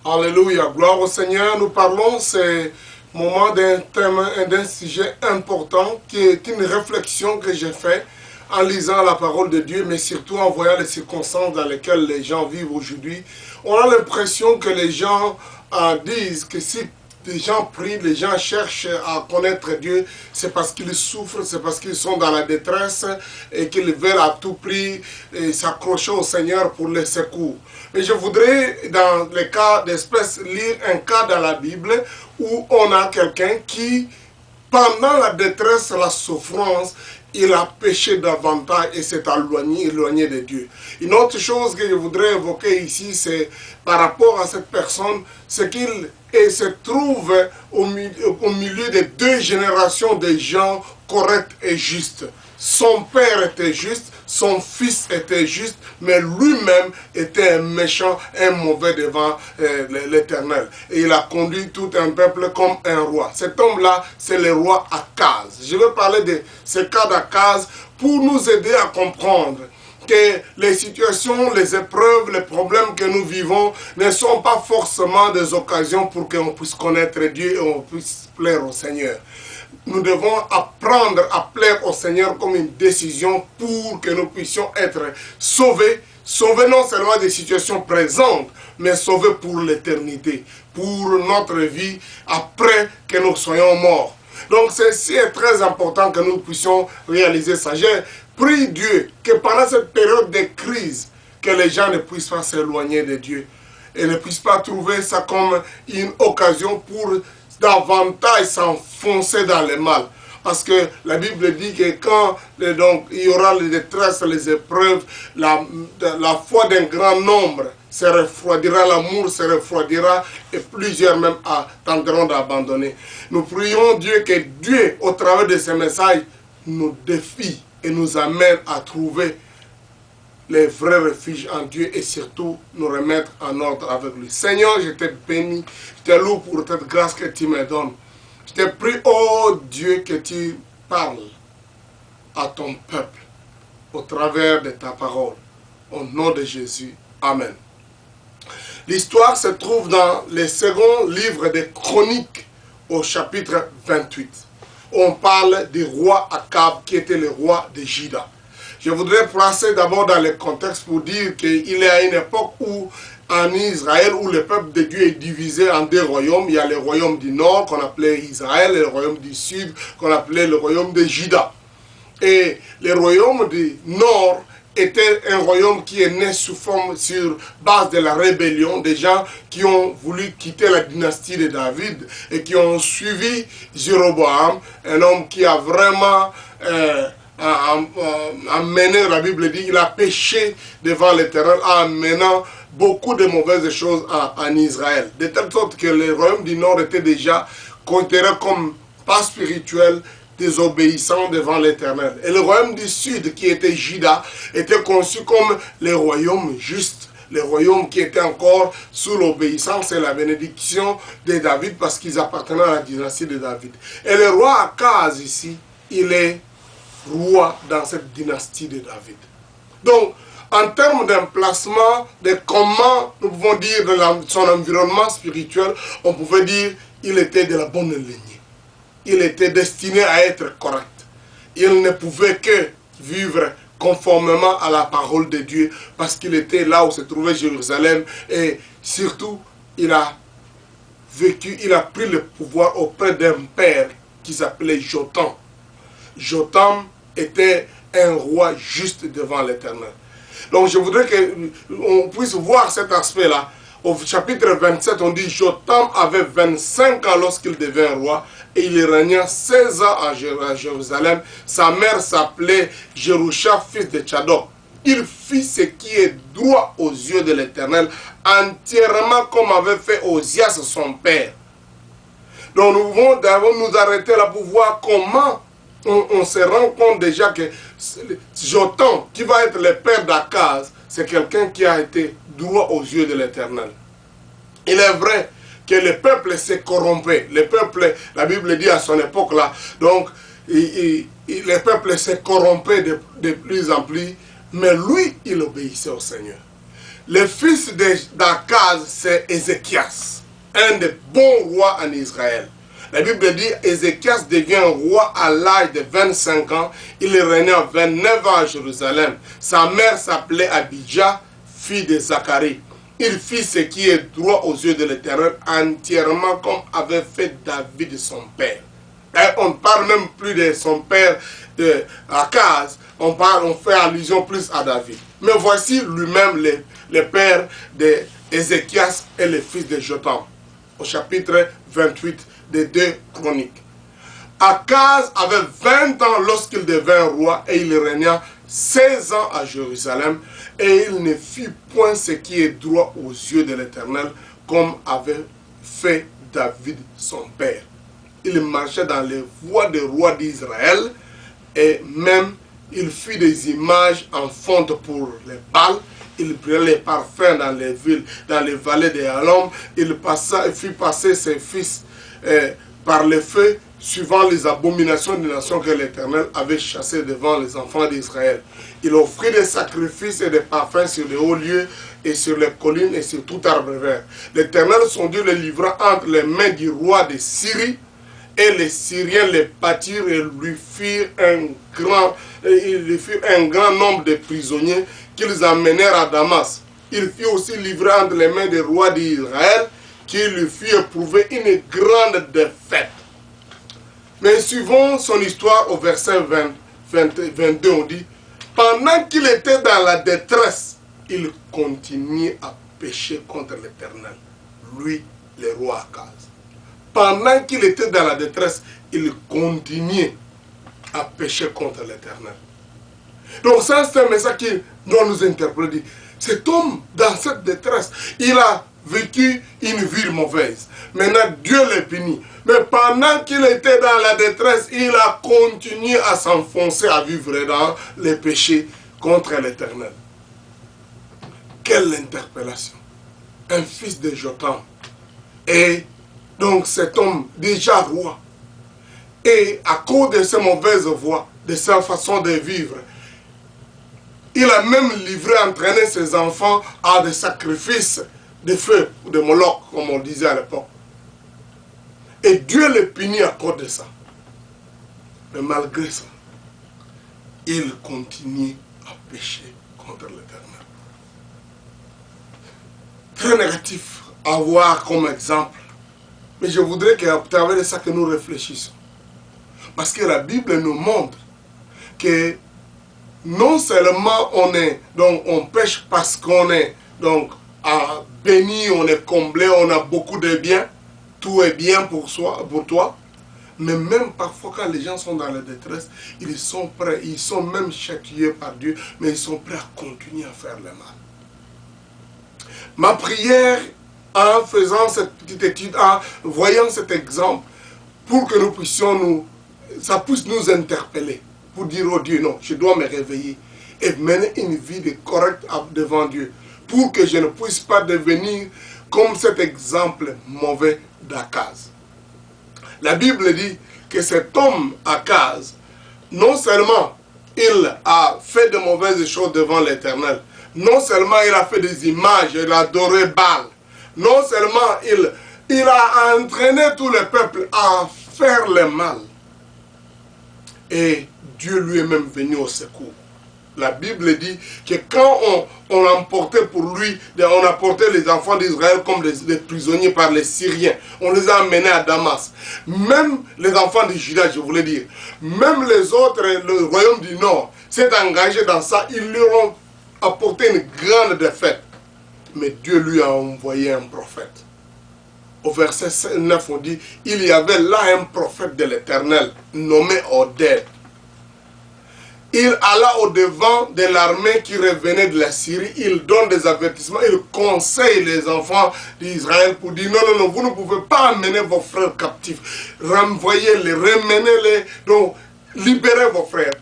Alléluia, gloire au Seigneur. Nous parlons, c'est moment d'un thème, d'un sujet important qui est une réflexion que j'ai faite en lisant la parole de Dieu, mais surtout en voyant les circonstances dans lesquelles les gens vivent aujourd'hui. On a l'impression que les gens disent que si les gens prient, les gens cherchent à connaître Dieu, c'est parce qu'ils souffrent, c'est parce qu'ils sont dans la détresse et qu'ils veulent à tout prix s'accrocher au Seigneur pour les secours. Mais je voudrais, dans les cas d'espèce, lire un cas dans la Bible où on a quelqu'un qui, pendant la détresse, la souffrance, il a péché davantage et s'est éloigné de Dieu. Une autre chose que je voudrais évoquer ici, c'est par rapport à cette personne, c'est qu'il se trouve au milieu de deux générations de gens corrects et justes. Son père était juste, son fils était juste, mais lui-même était un méchant, un mauvais devant l'Éternel. Et il a conduit tout un peuple comme un roi. Cet homme-là, c'est le roi Akaz. Je vais parler de ce cas d'Akaz pour nous aider à comprendre que les situations, les épreuves, les problèmes que nous vivons ne sont pas forcément des occasions pour qu'on puisse connaître Dieu et on puisse plaire au Seigneur. Nous devons apprendre à plaire au Seigneur comme une décision pour que nous puissions être sauvés. Sauvés non seulement des situations présentes, mais sauvés pour l'éternité, pour notre vie après que nous soyons morts. Donc ceci est très important que nous puissions réaliser ça. J'ai prié Dieu que pendant cette période de crise, que les gens ne puissent pas s'éloigner de Dieu et ne puissent pas trouver ça comme une occasion pour davantage s'enfoncer dans le mal. Parce que la Bible dit que quand donc, il y aura les détresses, les épreuves, la foi d'un grand nombre se refroidira, l'amour se refroidira et plusieurs même tenteront d'abandonner. Nous prions Dieu que Dieu, au travers de ces messages, nous défie et nous amène à trouver les vrais refuges en Dieu et surtout nous remettre en ordre avec lui. Seigneur, je te bénis, je te loue pour cette grâce que tu me donnes. Je te prie, oh Dieu, que tu parles à ton peuple au travers de ta parole. Au nom de Jésus. Amen. L'histoire se trouve dans le second livre des Chroniques au chapitre 28. On parle du roi Akab qui était le roi de Juda. Je voudrais placer d'abord dans le contexte pour dire qu'il y a une époque où en Israël, où le peuple de Dieu est divisé en deux royaumes. Il y a le royaume du nord qu'on appelait Israël et le royaume du sud qu'on appelait le royaume de Juda. Et le royaume du nord était un royaume qui est né sur base de la rébellion, des gens qui ont voulu quitter la dynastie de David et qui ont suivi Jéroboam, un homme qui a vraiment amené, la Bible dit, il a péché devant l'Éternel en amenant beaucoup de mauvaises choses en Israël. De telle sorte que le royaume du nord était déjà considéré comme pas spirituel, désobéissant devant l'Éternel. Et le royaume du sud, qui était Juda, était conçu comme le royaume juste, le royaume qui était encore sous l'obéissance et la bénédiction de David parce qu'ils appartenaient à la dynastie de David. Et le roi Akaz ici, il est roi dans cette dynastie de David. Donc, en termes d'emplacement, de comment nous pouvons dire de son environnement spirituel, on pouvait dire qu'il était de la bonne lignée. Il était destiné à être correct. Il ne pouvait que vivre conformément à la parole de Dieu parce qu'il était là où se trouvait Jérusalem et surtout il a vécu, il a pris le pouvoir auprès d'un père qui s'appelait Jotham. Jotham était un roi juste devant l'Éternel. Donc je voudrais qu'on puisse voir cet aspect-là. Au chapitre 27, on dit Jotham avait 25 ans lorsqu'il devint roi et il régna 16 ans à Jérusalem. Sa mère s'appelait Jerusha, fils de Tchadok. Il fit ce qui est droit aux yeux de l'Éternel, entièrement comme avait fait Osias son père. Donc nous devons nous arrêter là pour voir comment on se rend compte déjà que Jotham, qui va être le père d'Akaz, c'est quelqu'un qui a été droit aux yeux de l'Éternel. Il est vrai que le peuple s'est corrompu. Le peuple, la Bible dit à son époque là, donc le peuple s'est corrompu de plus en plus, mais lui, il obéissait au Seigneur. Le fils d'Akaz, c'est Ézéchias, un des bons rois en Israël. La Bible dit Ézéchias devient roi à l'âge de 25 ans. Il est régné à 29 ans à Jérusalem. Sa mère s'appelait Abijah, fille de Zacharie. Il fit ce qui est droit aux yeux de l'Éternel, entièrement comme avait fait David son père. Et on ne parle même plus de son père de Akaz, on fait allusion plus à David. Mais voici lui-même le père d'Ézéchias et le fils de Jotham, au chapitre 28 des 2 Chroniques. Akaz avait 20 ans lorsqu'il devint roi et il régna 16 ans à Jérusalem et il ne fit point ce qui est droit aux yeux de l'Éternel comme avait fait David son père. Il marchait dans les voies des rois d'Israël et même il fit des images en fonte pour les Baals. Il brûlait les parfums dans les villes, dans les vallées des Halom. Il fit passer ses fils par le feu, suivant les abominations des nations que l'Éternel avait chassées devant les enfants d'Israël. Il offrit des sacrifices et des parfums sur les hauts lieux et sur les collines et sur tout arbre vert. L'Éternel, son Dieu, le livra entre les mains du roi de Syrie, et les Syriens les battirent et lui firent un grand nombre de prisonniers qu'ils emmenèrent à Damas. Il fut aussi livré entre les mains des rois d'Israël qui lui fit éprouver une grande défaite. Mais suivons son histoire au verset 22, on dit, pendant qu'il était dans la détresse, il continuait à pécher contre l'Éternel, lui, le roi Akaz. Pendant qu'il était dans la détresse, il continuait à pécher contre l'Éternel. Donc ça, c'est un message qui doit nous interpeller. Cet homme, dans cette détresse, il a vécu une vie mauvaise. Maintenant, Dieu le punit. Mais pendant qu'il était dans la détresse, il a continué à s'enfoncer, à vivre dans les péchés contre l'Éternel. Quelle interpellation! Un fils de Jotham. Et donc cet homme, déjà roi, et à cause de ses mauvaises voies, de sa façon de vivre, il a même livré, entraîné ses enfants à des sacrifices de feu, de Moloch, comme on disait à l'époque. Et Dieu le punit à cause de ça. Mais malgré ça, il continue à pécher contre l'Éternel. Très négatif à voir comme exemple. Mais je voudrais qu'à travers ça que nous réfléchissions. Parce que la Bible nous montre que non seulement on pêche parce qu'on est béni, on est comblé, on a beaucoup de biens, tout est bien pour toi, mais même parfois quand les gens sont dans la détresse, ils sont prêts, ils sont même châtiés par Dieu, mais ils sont prêts à continuer à faire le mal. Ma prière, en faisant cette petite étude, en voyant cet exemple, pour que nous puissions ça puisse nous interpeller, pour dire au Dieu, non, je dois me réveiller et mener une vie correcte devant Dieu, pour que je ne puisse pas devenir comme cet exemple mauvais d'Akaz. La Bible dit que cet homme Akaz, non seulement il a fait de mauvaises choses devant l'Éternel, non seulement il a fait des images, il a adoré Baal, non seulement il a entraîné tout le peuple à faire le mal, et Dieu lui est même venu au secours. La Bible dit que quand on emportait pour lui, on apportait les enfants d'Israël comme des prisonniers par les Syriens. On les a emmenés à Damas. Même les enfants de Juda, je voulais dire, même les autres, le royaume du Nord, s'est engagé dans ça. Ils leur ont apporté une grande défaite. Mais Dieu lui a envoyé un prophète. Au verset 9, on dit, il y avait là un prophète de l'Éternel, nommé Oded. Il alla au-devant de l'armée qui revenait de la Syrie. Il donne des avertissements. Il conseille les enfants d'Israël pour dire non, non, vous ne pouvez pas amener vos frères captifs. Renvoyez-les, ramenez-les, donc libérez vos frères.